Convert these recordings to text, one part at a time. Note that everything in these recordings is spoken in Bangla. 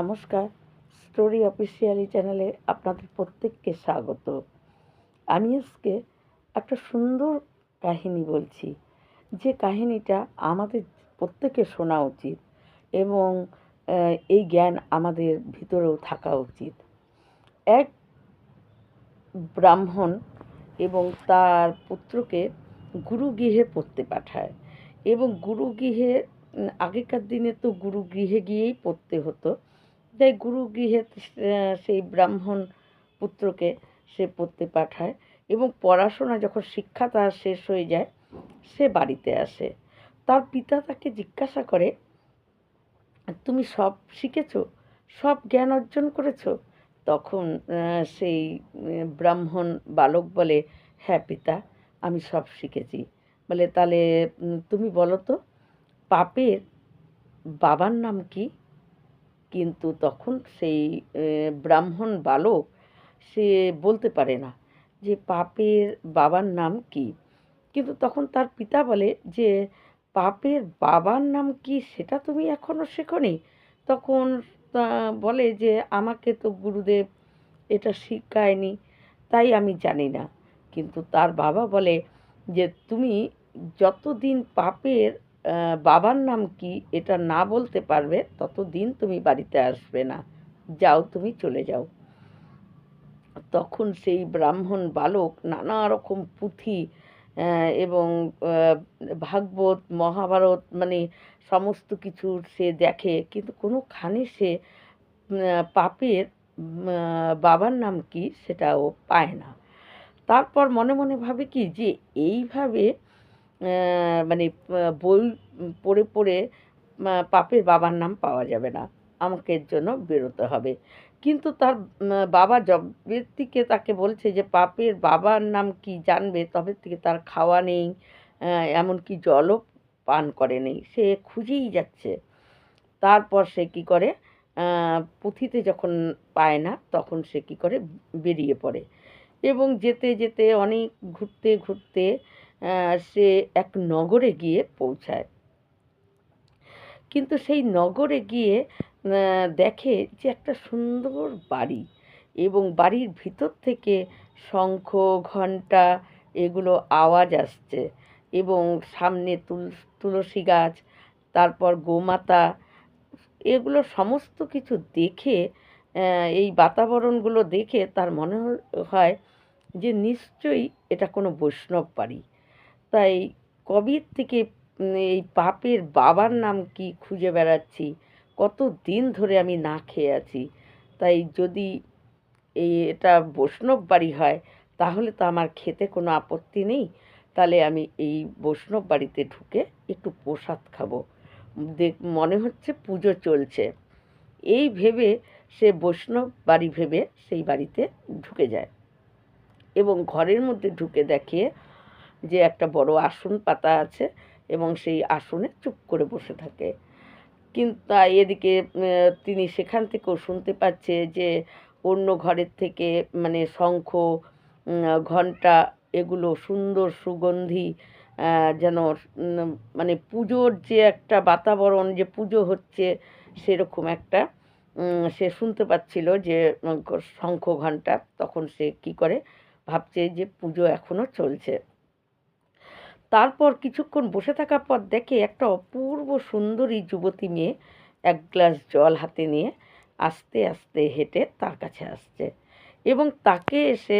নমস্কার, স্টোরি অফিসিয়ালি চ্যানেলে আপনাদের প্রত্যেককে স্বাগত। আমি আজকে একটা সুন্দর কাহিনী বলছি, যে কাহিনীটা আমাদের প্রত্যেকের শোনা উচিত এবং এই জ্ঞান আমাদের ভিতরেও থাকা উচিত। এক ব্রাহ্মণ এবং তার পুত্রকে গুরুগৃহে পড়তে পাঠায় এবং গুরুগৃহে আগেকার দিনে তো গুরুগৃহে গিয়েই পড়তে হতো। তাই গুরুগৃহে সেই ব্রাহ্মণ পুত্রকে সে পড়তে পাঠায় এবং পড়াশোনা যখন শিক্ষা তার শেষ হয়ে যায় সে বাড়িতে আসে। তার পিতা তাকে জিজ্ঞাসা করে, তুমি সব শিখেছো, সব জ্ঞান অর্জন করেছো? তখন সেই ব্রাহ্মণ বালক বলে, হ্যাঁ পিতা, আমি সব শিখেছি। বলে, তাহলে তুমি বলো তো, পাপের বাবার নাম কি? কিন্তু তখন সেই ব্রাহ্মণ বালক সে বলতে পারে না যে পাপের বাবার নাম কি। কিন্তু তখন তার পিতা বলে যে পাপের বাবার নাম কি সেটা তুমি এখনো শেখোনি? তখন বলে যে আমাকে তো গুরুদেব এটা শিখায়নি, তাই আমি জানি না। কিন্তু তার বাবা বলে যে তুমি যতদিন পাপের বাবার নাম কি এটা না বলতে পারবে ততদিন তুমি বাড়িতে আসবে না, যাও, তুমি চলে যাও। তখন সেই ব্রাহ্মণ বালক নানা রকম পুঁথি এবং ভাগবত মহাভারত মানে সমস্ত কিছু সে দেখে, কিন্তু কোনোখানে সে পাপের বাবার নাম কি সেটাও পায় না। তারপর মনে মনে ভাবে কি যে এইভাবে মানে বই পড়ে পড়ে পাপের বাবার নাম পাওয়া যাবে না, আমাকে এর জন্য বেরোতে হবে। কিন্তু তার বাবা যবের থেকে তাকে বলছে যে পাপের বাবার নাম কি জানবে, তবে থেকে তার খাওয়া নেই, এমনকি জলও পান করে নেই, সে খুঁজেই যাচ্ছে। তারপর সে কী করে, পুঁথিতে যখন পায় না তখন সে কী করে, বেরিয়ে পড়ে এবং যেতে যেতে অনেক ঘুরতে ঘুরতে সে এক নগরে গিয়ে পৌঁছায়। কিন্তু সেই নগরে গিয়ে দেখে যে একটা সুন্দর বাড়ি এবং বাড়ির ভিতর থেকে শঙ্খ ঘণ্টা এগুলো আওয়াজ আসছে এবং সামনে তুলসী গাছ, তারপর গোমাতা, এগুলো সমস্ত কিছু দেখে এই বাতাবরণগুলো দেখে তার মনে হয় যে নিশ্চয়ই এটা কোনো বৈষ্ণব বাড়ি। তাই কবের থেকে এই পাপের বাবার নাম কি খুঁজে বেড়াচ্ছি, কত দিন ধরে আমি না খেয়ে আছি। তাই যদি এটা বৈষ্ণব বাড়ি হয় তাহলে তো আমার খেতে কোনো আপত্তি নেই, তাহলে আমি এই বৈষ্ণব বাড়িতে ঢুকে একটু প্রসাদ খাবো, মনে হচ্ছে পুজো চলছে। এই ভেবে সে বৈষ্ণব বাড়ি ভেবে সেই বাড়িতে ঢুকে যায় এবং ঘরের মধ্যে ঢুকে দেখে যে একটা বড় আসন পাতা আছে এবং সেই আসনে চুপ করে বসে থাকে। কিন্তু এদিকে তিনি সেখান থেকেও শুনতে পাচ্ছে যে অন্য ঘরের থেকে মানে শঙ্খ ঘণ্টা এগুলো সুন্দর সুগন্ধি, যেন মানে পুজোর যে একটা বাতাবরণ, যে পুজো হচ্ছে সেরকম একটা সে শুনতে পাচ্ছিল যে শঙ্খ ঘণ্টা। তখন সে কী করে, ভাবছে যে পুজো এখনও চলছে। তারপর কিছুক্ষণ বসে থাকার পর দেখে একটা অপূর্ব সুন্দরী যুবতী মেয়ে এক গ্লাস জল হাতে নিয়ে আস্তে আস্তে হেঁটে তার কাছে আসছে এবং তাকে এসে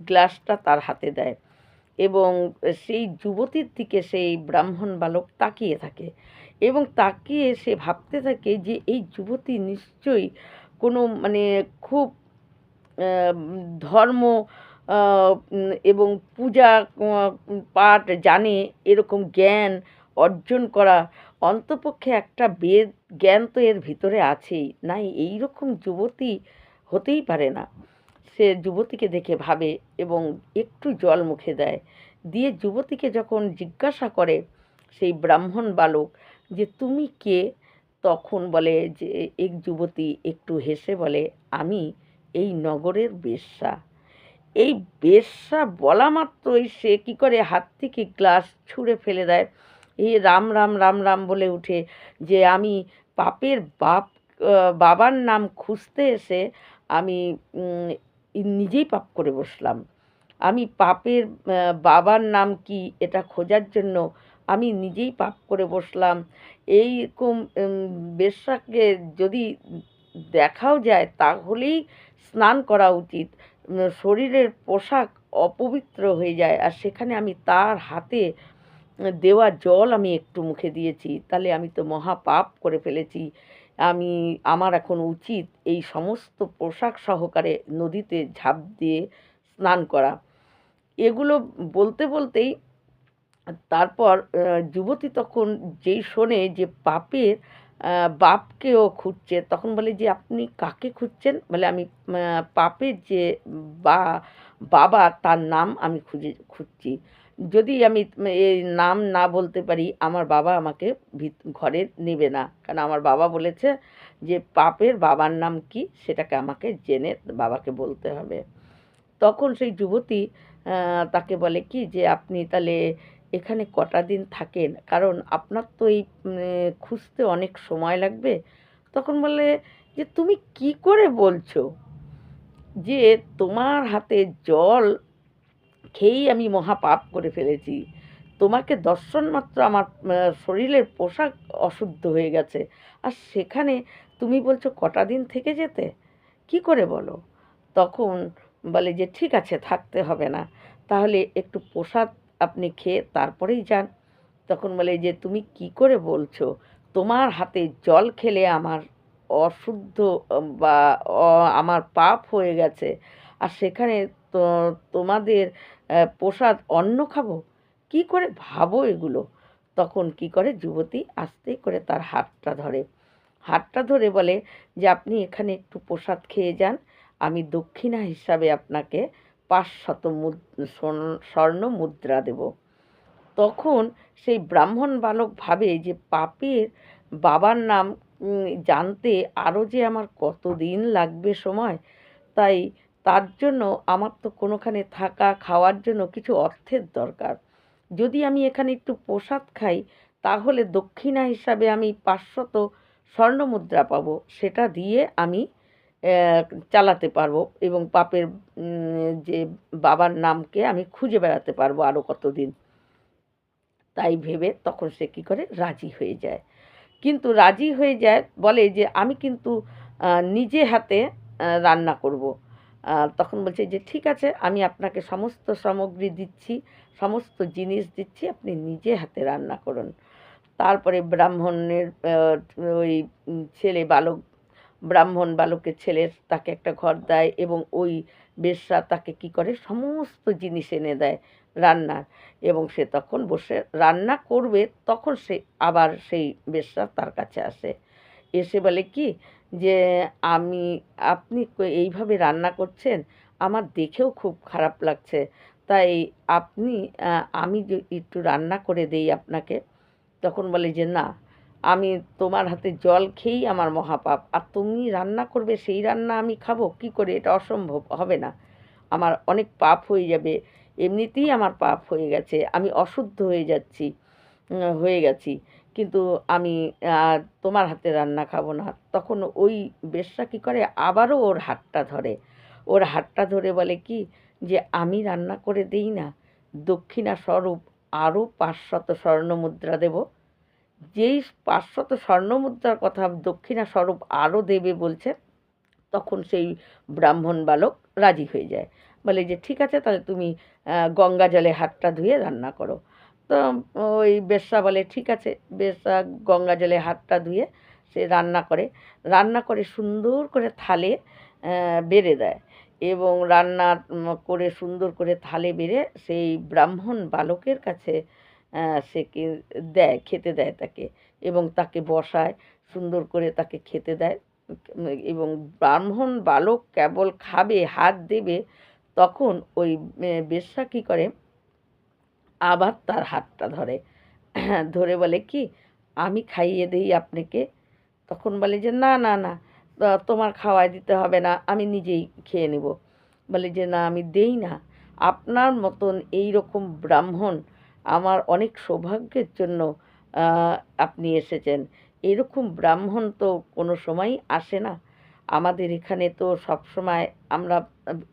গ্লাসটা তার হাতে দেয় এবং সেই যুবতীর দিকে সেই ব্রাহ্মণ বালক তাকিয়ে থাকে এবং তাকিয়ে সে ভাবতে থাকে যে এই যুবতী নিশ্চয়ই কোনো মানে খুব ধর্ম এবং পূজা পাঠ জানে, এরকম জ্ঞান অর্জন করা, অন্তপক্ষে একটা বেদ জ্ঞান তো এর ভিতরে আছেই, নাই এইরকম যুবতী হতেই পারে না। সে যুবতীকে দেখে ভাবে এবং একটু জল মুখে দেয়, দিয়ে যুবতীকে যখন জিজ্ঞাসা করে সেই ব্রাহ্মণ বালক যে তুমি কে, তখন বলে যে এক যুবতী একটু হেসে বলে, আমি এই নগরের বেশ্যা। এই বেশ্যা বলা মাত্রই সে কী করে, হাত থেকে গ্লাস ছুঁড়ে ফেলে দেয়, এই রাম রাম রাম রাম বলে উঠে যে আমি পাপের বাপ বাবার নাম খুঁজতে এসে আমি উম নিজেই পাপ করে বসলাম। আমি পাপের বাবার নাম কি এটা খোঁজার জন্য আমি নিজেই পাপ করে বসলাম। এইরকম বেশ্যাকে যদি দেখাও যায় তাহলেই স্নান করা উচিত। শরীরের পোশাক অপবিত্র হয়ে যায়। আর সেখানে আমি তার হাতে দেওয়া জল আমি একটু মুখে দিয়েছি। তাহলে আমি তো মহা পাপ করে ফেলেছি। আমি আমার এখন উচিত এই সমস্ত পোশাক সহকারে নদীতে ঝাঁপ দিয়ে স্নান করা। এগুলো বলতে বলতেই তারপর যুবতী তখন যেই শোনে যে পাপের বাপকে ও খুঁজছে, তখন বলে যে, "আপনি কাকে খুঁজছেন?" বলে, "আমি পাপের যে বা বাবা তার নাম আমি খুঁজছি। যদি আমি এই নাম না বলতে পারি, আমার বাবা আমাকে ঘরে নেবে না। কারণ আমার বাবা বলেছে যে, পাপের বাবার নাম কী সেটাকে আমাকে জেনে বাবাকে বলতে হবে।" তখন সেই যুবতী তাকে বলে কি যে, "আপনি তাহলে এখানে কটা দিন থাকেন? কারণ আপনার তো এই খুঁজতে অনেক সময় লাগবে।" তখন বলে যে, "তুমি কি করে বলছো যে তোমার হাতে জল খেয়েই আমি মহা পাপ করে ফেলেছি? তোমাকে দর্শন মাত্র আমার শরীরের পোশাক অশুদ্ধ হয়ে গেছে। আর সেখানে তুমি বলছো কটা দিন থেকে যেতে? কি করে বলো?" তখন বলে যে, "ঠিক আছে থাকতে হবে না। তাহলে একটু প্রসাদ আপনি খেয়ে তারপরেই যান।" তখন বলে যে, "তুমি কি করে বলছো? তোমার হাতে জল খেলে আমার অশুদ্ধ বা আমার পাপ হয়ে গেছে। আর সেখানে তো তোমাদের প্রসাদ অন্ন খাবো? কি করে ভাবো এগুলো?" তখন কি করে যুবতী আস্তে করে তার হাতটা ধরে। হাতটা ধরে বলে যে, "আপনি এখানে একটু প্রসাদ খেয়ে যান। আমি দক্ষিণা হিসাবে আপনাকে ৫০০ স্বর্ণ মুদ্রা দেব।" তখন সেই ব্রাহ্মণ বালক ভাবে যে পাপের বাবার নাম জানতে আরও যে আমার কতদিন লাগবে সময়, তাই তার জন্য আমার তো কোনোখানে থাকা খাওয়ার জন্য কিছু অর্থের দরকার। যদি আমি এখানে একটু প্রসাদ খাই তাহলে দক্ষিণা হিসাবে আমি ৫০০ স্বর্ণমুদ্রা পাবো। সেটা দিয়ে আমি চালাতে পারবো এবং পাপের যে বাবার নামকে আমি খুঁজে বেড়াতে পারবো আরও কতদিন। তাই ভেবে তখন সে কী করে রাজি হয়ে যায়। কিন্তু রাজি হয়ে যায় বলে যে, "আমি কিন্তু আ নিজে হাতে রান্না করব।" তখন বলছে যে, "ঠিক আছে আমি আপনাকে সমস্ত সামগ্রী দিচ্ছি, সমস্ত জিনিস দিচ্ছি, আপনি নিজে হাতে রান্না করুন।" তারপরে ব্রাহ্মণের ওই ছেলে বালক ব্রাহ্মণ বালকের ছেলে তাকে একটা ঘর দেয় এবং ওই বেশ্যা তাকে কী করে সমস্ত জিনিস এনে দেয় রান্নার, এবং সে তখন বসে রান্না করবে তখন সে আবার সেই বেশ্যা তার কাছে আসে। এসে বলে কি যে, "আমি আপনি এইভাবে রান্না করছেন, আমার দেখেও খুব খারাপ লাগছে। তাই আপনি আমি একটু রান্না করে দেই আপনাকে?" তখন বলে যে, "না, আমি তোমার হাতে জল খেয়েই আমার মহাপাপ। আর তুমি রান্না করবে সেই রান্না আমি খাবো? কী করে? এটা অসম্ভব, হবে না। আমার অনেক পাপ হয়ে যাবে। এমনিতেই আমার পাপ হয়ে গেছে। আমি অশুদ্ধ হয়ে যাচ্ছি, হয়ে গেছি। কিন্তু আমি আ তোমার হাতের রান্না খাবো না।" তখন ওই বেশ্যা কী করে আবারও ওর হাতটা ধরে। ওর হাতটা ধরে বলে কি যে, "আমি রান্না করে দেই না, দক্ষিণা স্বরূপ আরও ৫০০ স্বর্ণমুদ্রা দেব।" যেই ৫০০ স্বর্ণমুদ্রার কথা দক্ষিণা স্বরূপ আরও দেবে বলছে, তখন সেই ব্রাহ্মণ বালক রাজি হয়ে যায়। বলে যে, "ঠিক আছে তাহলে তুমি গঙ্গা জলে হাতটা ধুয়ে রান্না করো।" তো ওই বেশ্যা বলে, "ঠিক আছে।" বেশ্যা গঙ্গা জলে হাতটা ধুয়ে সে রান্না করে। রান্না করে সুন্দর করে থালে বেড়ে দেয় এবং রান্না করে সুন্দর করে থালে বেড়ে সেই ব্রাহ্মণ বালকের কাছে সে দেয়, খেতে দেয় তাকে এবং তাকে বসায়, সুন্দর করে তাকে খেতে দেয়। এবং ব্রাহ্মণ বালক কেবল খাবে, হাত দেবে, তখন ওই বেশ্যা কী করে আবার তার হাতটা ধরে। ধরে বলে কি, "আমি খাইয়ে দেই আপনাকে?" তখন বলে যে, "না, না, না, তোমার খাওয়ায় দিতে হবে না, আমি নিজেই খেয়ে নেব।" বলে যে, "না, আমি দেই না। আপনার মতন এইরকম ব্রাহ্মণ আমার অনেক সৌভাগ্যের জন্য আ আপনি এসেছেন এরকম ব্রাহ্মণ তো কোনো সময়ই আসে না। আমাদের এখানে তো সবসময় আমরা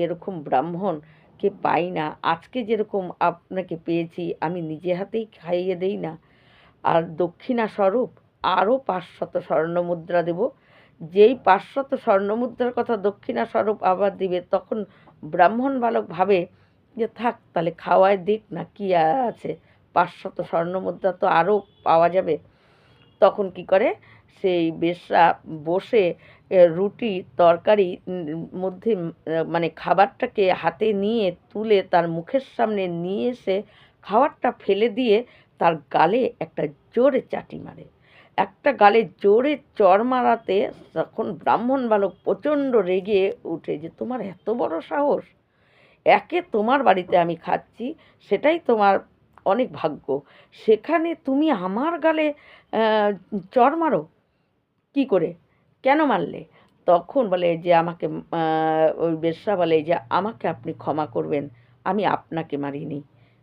এরকম ব্রাহ্মণকে পাই না। আজকে যেরকম আপনাকে পেয়েছি, আমি নিজে হাতেই খাইয়ে দেই না? আর দক্ষিণা স্বরূপ আরও ৫০০ স্বর্ণমুদ্রা দেব। যেই ৫০০ স্বর্ণমুদ্রার কথা দক্ষিণা স্বরূপ আবার দিবে, তখন ব্রাহ্মণ বালক ভাবে যে থাক তাহলে খাওয়ায় দিক না, কি আর আছে, ৫০০ স্বর্ণমুদ্রা তো আরও পাওয়া যাবে। তখন কি করে, সেই বেশ্যা বসে রুটি তরকারি মধ্যে মানে খাবারটাকে হাতে নিয়ে তুলে তার মুখের সামনে নিয়ে এসে খাবারটা ফেলে দিয়ে তার গালে একটা জোরে চাটি মারে। একটা গালে জোরে চড় মারাতে তখন ব্রাহ্মণ বালক প্রচণ্ড রেগে উঠে যে তোমার এত বড় সাহস, একে তোমার বাড়িতে আমি খাচ্ছি, সেটাই তোমার অনেক ভাগ্য, সেখানে তুমি আমার গালে চড় মারো, কী করে, কেন মারলে? তখন বলে যে আমাকে ওই বেশ্যা বলে যে আমাকে আপনি ক্ষমা করবেন, আমি আপনাকে মারিনি।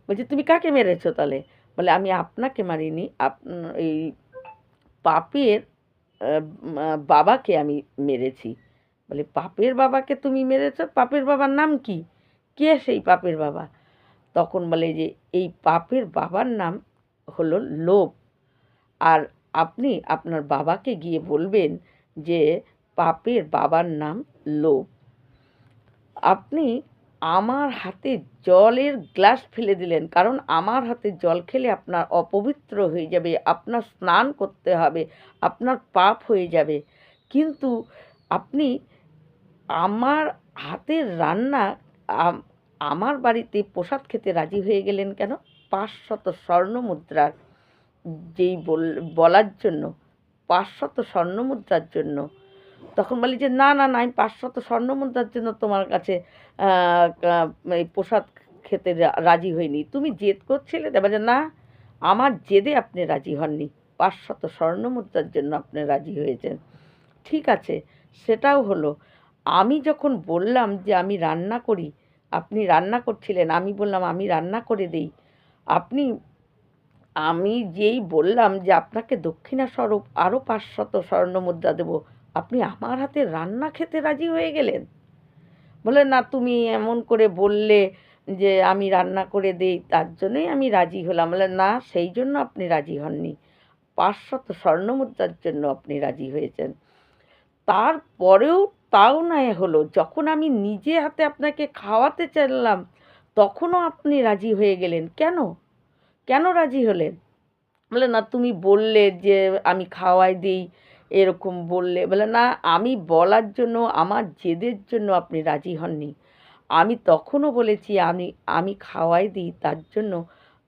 বলছে তুমি কাকে মেরেছো তাহলে? বলে আমি আপনাকে মারিনি, এই পাপের বাবাকে আমি মেরেছি। বলে পাপের বাবাকে তুমি মেরেছো? পাপের বাবার নাম কি? কে সেই পাপের বাবা? তখন বলে যে এই পাপের বাবার নাম হলো লোভ। আর আপনি আপনার বাবাকে গিয়ে বলবেন যে পাপের বাবার নাম লোভ। আপনি আমার হাতে জলের গ্লাস ফেলে দিলেন, কারণ আমার হাতে জল খেলে আপনার অপবিত্র হয়ে যাবে, আপনার স্নান করতে হবে, আপনার পাপ হয়ে যাবে। কিন্তু আপনি আমার হাতের রান্না আম- আমার বাড়িতে প্রসাদ খেতে রাজি হয়ে গেলেন কেন? ৫০০ স্বর্ণমুদ্রার যেই বলার জন্য, ৫০০ স্বর্ণমুদ্রার জন্য। তখন বলি যে না না না, আমি ৫০০ স্বর্ণমুদ্রার জন্য তোমার কাছে এই প্রসাদ খেতে রাজি হইনি, তুমি জেদ করছিলে। দেবা যে না, আমার জেদে আপনি রাজি হননি, ৫০০ স্বর্ণমুদ্রার জন্য আপনি রাজি হয়েছেন। ঠিক আছে, সেটাও হলো। আমি যখন বললাম যে আমি রান্না করি, আপনি রান্না করছিলেন, আমি বললাম আমি রান্না করে দেই, আপনি আমি যেই বললাম যে আপনাকে দক্ষিণা স্বরূপ আরও ৫০০ স্বর্ণমুদ্রা দেব, আপনি আমার হাতে রান্না খেতে রাজি হয়ে গেলেন। বলে না, তুমি এমন করে বললে যে আমি রান্না করে দেই, তার জন্যই আমি রাজি হলাম। বলে না, সেই জন্য আপনি রাজি হননি, ৫০০ স্বর্ণমুদ্রার জন্য আপনি রাজি হয়েছেন। তারপরেও তাও নয় হলো, যখন আমি নিজে হাতে আপনাকে খাওয়াতে চাইলাম, তখনও আপনি রাজি হয়ে গেলেন কেন? কেন রাজি হলেন? বলে না, তুমি বললে যে আমি খাওয়াই দিই, এরকম বললে। বলে না, আমি বলার জন্য, আমার জেদের জন্য আপনি রাজি হননি। আমি তখনও বলেছি আমি আমি খাওয়াই দিই, তার জন্য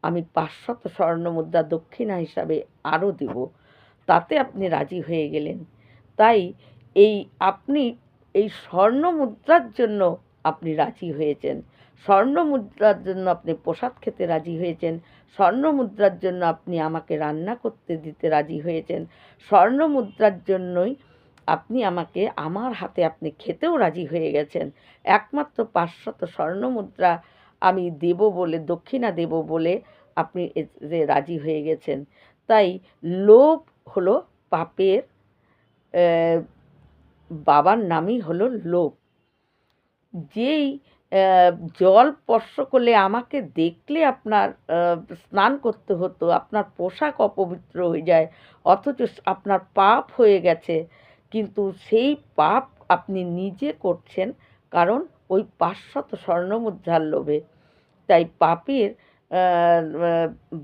আমি ৫০০ স্বর্ণমুদ্রা দক্ষিণা হিসাবে আরও দেব, তাতে আপনি রাজি হয়ে গেলেন। তাই এই আপনি এই স্বর্ণমুদ্রার জন্য আপনি রাজি হয়েছেন, স্বর্ণমুদ্রার জন্য আপনি প্রসাদ খেতে রাজি হয়েছেন, স্বর্ণমুদ্রার জন্য আপনি আমাকে রান্না করতে দিতে রাজি হয়েছেন, স্বর্ণমুদ্রার জন্যই আপনি আমাকে আমার হাতে আপনি খেতেও রাজি হয়ে গেছেন। একমাত্র ৫০০ স্বর্ণমুদ্রা আমি দেব বলে, দক্ষিণা দেব বলে আপনি এতে রাজি হয়ে গেছেন। তাই লোভ হলো পাপের বাবার নামই হলো লোভ। যেই জল স্পর্শ করলে, আমাকে দেখলে আপনার স্নান করতে হতো, আপনার পোশাক অপবিত্র হয়ে যায়, অথচ আপনার পাপ হয়ে গেছে, কিন্তু সেই পাপ আপনি নিজে করছেন, কারণ ওই ৫০০ স্বর্ণমুদ্রার লোভে। তাই পাপের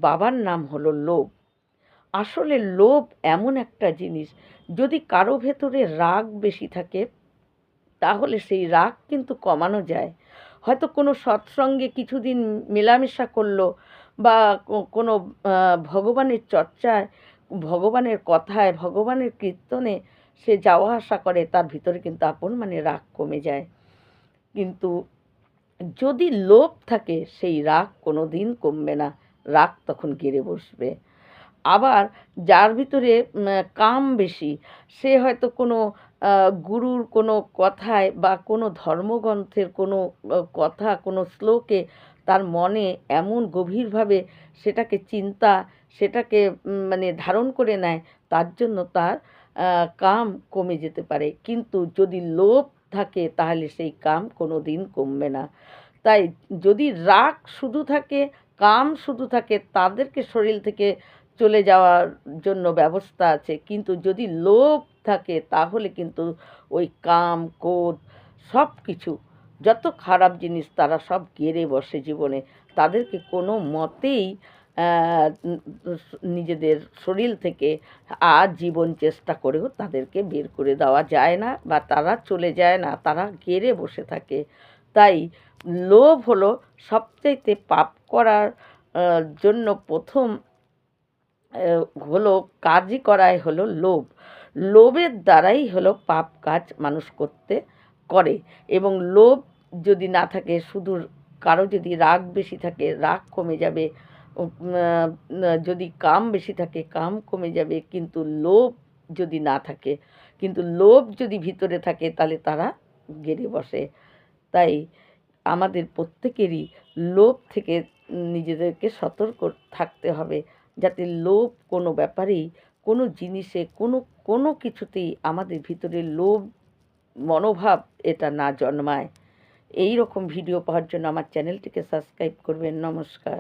বাবার নাম হলো লোভ। আসলে লোভ এমন একটা জিনিস, যদি কারো ভেতরে রাগ বেশি থাকে, তাহলে সেই রাগ কিন্তু কমানো যায়। হয়তো কোনো সৎসঙ্গে কিছুদিন মেলামেশা করলো, বা কোনো ভগবানের চর্চায়, ভগবানের কথায়, ভগবানের কীর্তনে সে যাওয়া আসা করে, তার ভিতরে কিন্তু আপন মানে রাগ কমে যায়। কিন্তু যদি লোভ থাকে, সেই রাগ কোনো দিন কমবে না, রাগ তখন গেড়ে বসবে। আবার যার ভিতরে কাম বেশি, সে হয়তো কোনো গুরুর কোনো কথায় বা কোনো ধর্মগ্রন্থের কোনো কথা, কোনো শ্লোকে তার মনে এমন গভীরভাবে সেটাকে চিন্তা, সেটাকে মানে ধারণ করে নেয়, তার জন্য তার কাম কমে যেতে পারে। কিন্তু যদি লোভ থাকে তাহলে সেই কাম কোনো দিন কমবে না। তাই যদি রাগ শুধু থাকে, কাম শুধু থাকে, তাদেরকে শরীর থেকে চলে যাওয়ার জন্য ব্যবস্থা আছে। কিন্তু যদি লোভ থাকে তাহলে কিন্তু ওই কাম, ক্রোধ সব কিছু, যত খারাপ জিনিস তারা সব গেড়ে বসে জীবনে। তাদেরকে কোনো মতেই নিজেদের শরীর থেকে আজীবন চেষ্টা করেও তাদেরকে বের করে দেওয়া যায় না, বা তারা চলে যায় না, তারা গেড়ে বসে থাকে। তাই লোভ হলো সবচাইতে পাপ করার জন্য প্রথম হলো কাজই করাই হলো লোভ। লোভের দ্বারাই হলো পাপ কাজ মানুষ করে। এবং লোভ যদি না থাকে, শুধু কারো যদি রাগ বেশি থাকে রাগ কমে যাবে, যদি কাম বেশি থাকে কাম কমে যাবে। কিন্তু লোভ যদি না থাকে, কিন্তু লোভ যদি ভিতরে থাকে তাহলে তারা গেড়ে বসে। তাই আমাদের প্রত্যেকেরই লোভ থেকে নিজেদেরকে সতর্ক থাকতে হবে, যাতে লোভ কোনো ব্যাপারেই, কোনো জিনিসে, কোনো কিছুতেই আমাদের ভিতরে লোভ মনোভাব এটা না জন্মায়। এই রকম ভিডিও পাওয়ার জন্য আমার চ্যানেলটিকে সাবস্ক্রাইব করবেন। নমস্কার।